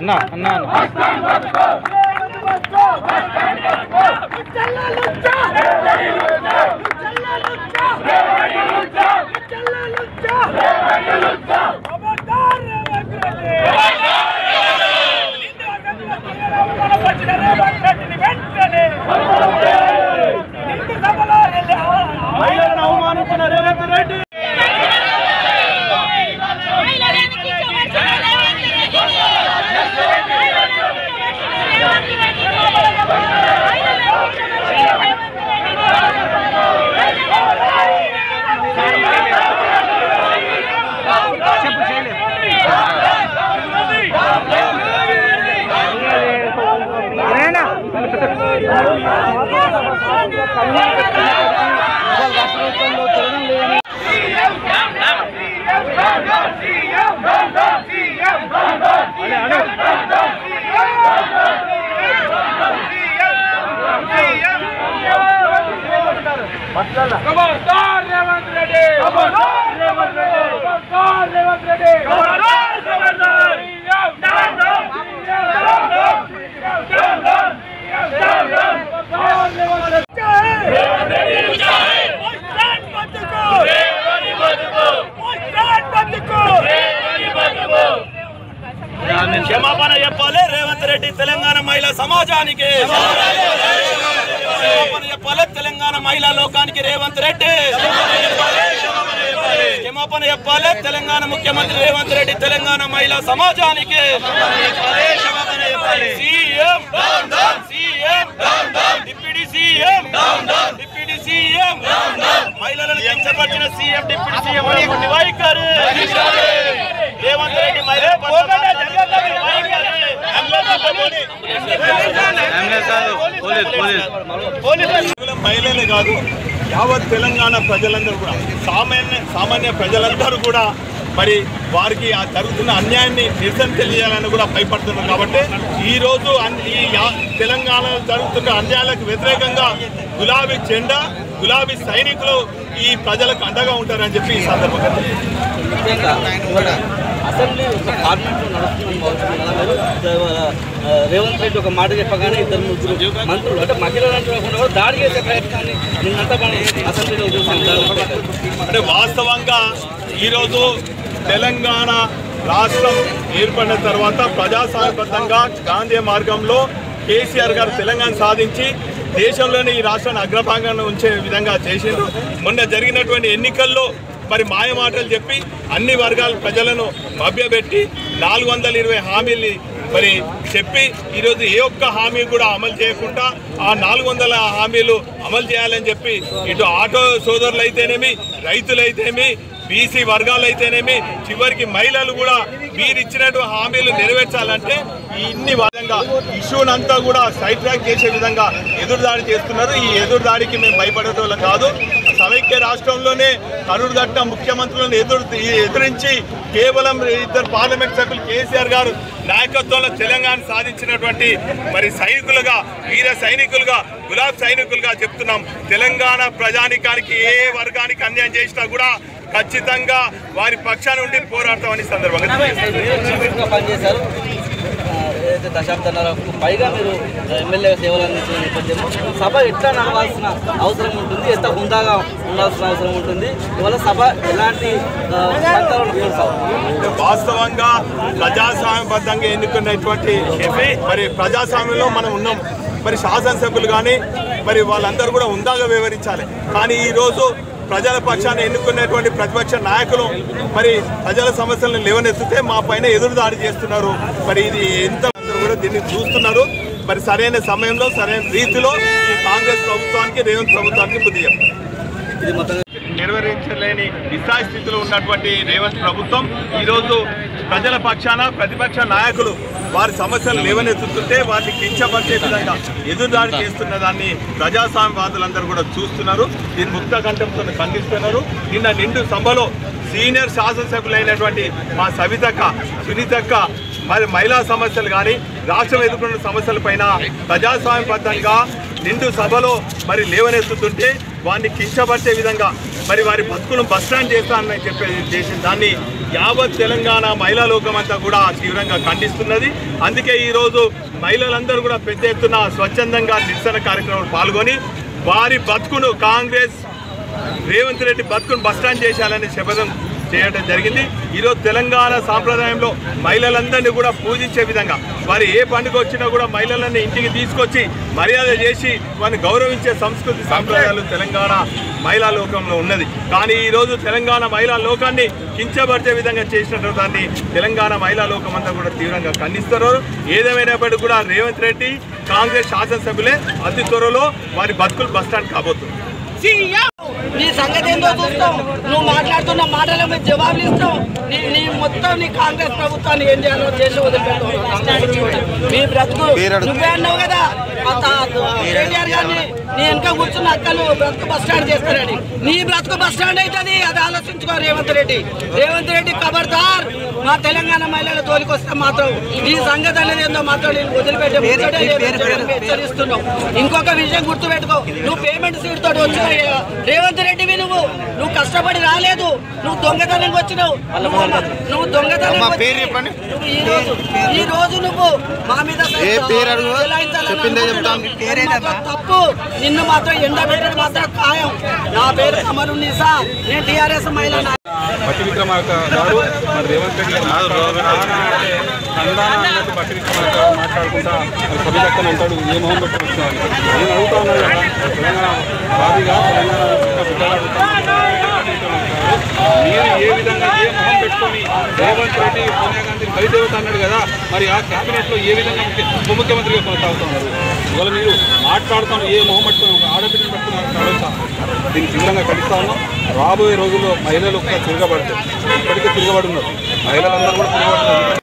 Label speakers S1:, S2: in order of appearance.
S1: అన్నా అన్నా అవమానించిన రేవంత్ రెడ్డి క్షమాపణ చెప్పాలి రేవంత్ రెడ్డి తెలంగాణ మహిళా సమాజానికి క్షమాపణ చెప్పాలి తెలంగాణ మహిళా లోకానికి రేవంత్ రెడ్డి క్షమాపణ చెప్పాలి తెలంగాణ ముఖ్యమంత్రి రేవంత్ రెడ్డి తెలంగాణ మహిళా సమాజానికి CM deputy CM deputy CM మహిళలను కించపరిచిన సీఎం డిప్యూటీ సీఎం వైఖరి రేవంత్ రెడ్డి మహిళలే కాదు యావత్ తెలంగాణ ప్రజలందరూ కూడా సామాన్య ప్రజలందరూ కూడా మరి వారికి జరుగుతున్న అన్యాయాన్ని నిరసన తెలియాలని కూడా భయపడుతున్నారు. కాబట్టి ఈరోజు ఈ తెలంగాణలో జరుగుతున్న అన్యాయాలకు వ్యతిరేకంగా గులాబీ జెండా గులాబీ సైనికులు ఈ ప్రజలకు అండగా ఉంటారని చెప్పి ఈ సందర్భంగా
S2: అసెంబ్లీ పార్లమెంట్ రేవంత్ రెడ్డి ఒక మాట చెప్పగానే ఇద్దరు ముగ్గురు మంత్రులు అంటే మహిళలు దాడి చేసే ప్రయత్నాన్ని నిన్నంతా అసెంబ్లీలో చూసాం.
S1: అంటే వాస్తవంగా ఈరోజు తెలంగాణ రాష్ట్రం ఏర్పడిన తర్వాత ప్రజాస్వామ్యబద్ధంగా గాంధీ మార్గంలో కేసీఆర్ గారు తెలంగాణ సాధించి దేశంలోనే ఈ రాష్ట్రాన్ని అగ్రభాగాన్ని ఉంచే విధంగా చేసిండ్రు. మొన్న జరిగినటువంటి ఎన్నికల్లో మరి మాయమాటలు చెప్పి అన్ని వర్గాల ప్రజలను మభ్యపెట్టి 420 హామీలు మరి చెప్పి ఈరోజు ఏ ఒక్క హామీ కూడా అమలు చేయకుండా ఆ 400 హామీలు అమలు చేయాలని చెప్పి ఇటు ఆటో సోదరులు అయితేనేమి రైతులైతేనేమి బీసీ వర్గాలు అయితేనేమి చివరికి మహిళలు కూడా మీరు ఇచ్చినట్టు హామీలు నెరవేర్చాలంటే ఇన్ని విధంగా ఇష్యూనంతా కూడా సైడ్ ట్రాక్ చేసే విధంగా ఎదురుదాడి చేస్తున్నారు. ఈ ఎదురుదాడికి మేము భయపడేటోళ్ళం కాదు. సమైక్య రాష్ట్రంలోనే కరుడుగట్ట ముఖ్యమంత్రులను ఎదురించి కేవలం ఇద్దరు పార్లమెంట్ సభ్యులు కేసీఆర్ గారు నాయకత్వంలో తెలంగాణ సాధించినటువంటి మరి సైనికులుగా వీర సైనికులుగా గులాబీ సైనికులుగా చెప్తున్నాం. తెలంగాణ ప్రజానికానికి ఏ వర్గానికి అన్యాయం చేసినా కూడా ఖచ్చితంగా వారి పక్షాన ఉండి పోరాడతామని సందర్భంగా
S2: పనిచేశారు. దశాబ్దాల పైగా మీరు ఎమ్మెల్యే సేవలు అందించిన నేపథ్యంలో సభ ఎట్లా నడవాల్సిన అవసరం ఉంటుంది, ఎంత హుందాగా ఉండాల్సిన అవసరం ఉంటుంది, ఇవాళ సభ ఎలాంటి
S1: వాస్తవంగా ప్రజాస్వామ్యబద్ధంగా ఎన్నుకున్నటువంటి మరి ప్రజాస్వామ్యంలో మనం ఉన్నాం. మరి శాసనసభ్యులు కానీ మరి వాళ్ళందరూ కూడా హుందాగా వ్యవహరించాలి. కానీ ఈరోజు ప్రజల పక్షాన్ని ఎన్నుకున్నటువంటి ప్రతిపక్ష నాయకులు మరి ప్రజల సమస్యలను లేవనెత్తితే మా పైన ఎదురుదాడి చేస్తున్నారు. మరి ఇది ఎంత కూడా దీన్ని చూస్తున్నారు. మరి సరైన సమయంలో సరైన రీతిలో ఈ కాంగ్రెస్ ప్రభుత్వానికి రేవంత్ ప్రభుత్వానికి బుద్ధి చెప్పారు. నిర్వహించలేని నిస్సాయ స్థితిలో ఉన్నటువంటి రేవంత్ ప్రభుత్వం ఈరోజు ప్రజల పక్షాన ప్రతిపక్ష నాయకులు వారి సమస్యలు లేవనెత్తుతుంటే వారిని కించపరిచే విధంగా ఎదురుదాడి చేస్తున్న దాన్ని ప్రజాస్వామ్యవాదులందరూ కూడా చూస్తున్నారు. దీన్ని ముక్త కంఠంతో ఖండిస్తున్నారు. నిన్న నిండు సభలో సీనియర్ శాసనసభ్యులైనటువంటి మా సవితక్క సునీతక్క మరి మహిళా సమస్యలు కానీ రాష్ట్రం ఎదుర్కొన్న సమస్యలపైన ప్రజాస్వామ్యబద్ధంగా నిండు సభలో మరి లేవనెత్తుతుంటే వారిని కించపరిచే విధంగా మరి వారి బతుకులను బస్టాండ్ చేస్తానని చేసిన దాన్ని యావత్ తెలంగాణ మహిళా లోకం అంతా కూడా తీవ్రంగా ఖండిస్తున్నది. అందుకే ఈరోజు మహిళలందరూ కూడా పెద్ద ఎత్తున స్వచ్ఛందంగా నిరసన కార్యక్రమంలో పాల్గొని వారి బతుకును కాంగ్రెస్ రేవంత్ రెడ్డి బతుకును బస్టాండ్ చేశాలని శపథం చేయడం జరిగింది. ఈరోజు తెలంగాణ సాంప్రదాయంలో మహిళలందరినీ కూడా పూజించే విధంగా వారి ఏ పండుగ వచ్చినా కూడా మహిళలని ఇంటికి తీసుకొచ్చి మర్యాద చేసి వారిని గౌరవించే సంస్కృతి సాంప్రదాయాలు తెలంగాణ మహిళా లోకంలో ఉన్నది. కానీ ఈరోజు తెలంగాణ మహిళా లోకాన్ని కించపరిచే విధంగా చేసినటువంటి దాన్ని తెలంగాణ మహిళా లోకం అంతా కూడా తీవ్రంగా ఖండిస్తారు. ఏదేమైనప్పటికీ కూడా రేవంత్ రెడ్డి కాంగ్రెస్ శాసనసభ్యులే అతి త్వరలో వారి బతుకులు బస్టాండ్ కాబోతుంది.
S3: నీ సంగతి ఏందో చూస్తాం, నువ్వు మాట్లాడుతున్న మాటల మీద జవాబులు ఇస్తావు. నీ మొత్తం నీ కాంగ్రెస్ ప్రభుత్వాన్ని ఏం చేయాలో చేసి వదిలిపెట్టావు. నీ బ్రతుకు నువ్వే అన్నావు కదా కేటీఆర్ గారిని నీ వెనక కూర్చున్న అక్కలు బ్రతుకు బస్టాండ్ చేస్తారని. నీ బ్రతుకు బస్టాండ్ అవుతుంది, అది ఆలోచించుకో రేవంత్ రెడ్డి. రేవంత్ రెడ్డి ఖబర్దార్ మా తెలంగాణ మహిళల తోలికి వస్తే మాత్రం నీ సంగతి అనేది ఏందో మాత్రం నేను వదిలిపెట్టే హెచ్చరిస్తున్నావు. ఇంకొక విషయం గుర్తుపెట్టుకో, నువ్వు పేమెంట్ సీట్ తోటి వచ్చిన రేవంత్ రెడ్డివి. నువ్వు కష్టపడి రాలేదు, నువ్వు దొంగతనంగా వచ్చినావు. నువ్వు దొంగతనం ఈ రోజు నువ్వు మా మీద తప్పు. నిన్ను మాత్రం ఎండబెట్టడం మాత్రం ఖాయం. నా పేరు కమరున్నీసా, నేను టీఆర్ఎస్ మహిళ.
S4: బట్టి విక్రమార్క గారు మరి రేవంత్ రెడ్డి అన్నట్టు బట్టి విక్రమార్క మాట్లాడుకుంటా సభ్యులక్కని అంటాడు ఏ మొహం పెట్టుకుని వచ్చినాను. నేను అడుగుతా ఉన్నాను తెలంగాణ బాధగా మీరు ఏ విధంగా ఏ మొహం పెట్టుకొని రేవంత్ రెడ్డి సోనియా గాంధీ బలిదేవత అన్నాడు కదా, మరి ఆ క్యాబినెట్లో ఏ విధంగా ఉప ముఖ్యమంత్రిగా కొనసాగుతున్నారు? ఇవాళ మీరు మాట్లాడుతున్న ఏ మొహం పెట్టుకుని ఒక ఆడపిల్లని పెట్టుకుని అడుగుతా దీన్ని తీవ్రంగా ఖండిస్తా ఉన్నాం. రాబోయే రోజుల్లో మహిళలు కూడా తిరగబడతారు, ఇప్పటికే తిరగబడి ఉన్నారు, మహిళలందరూ కూడా తిరగబడుతున్నారు.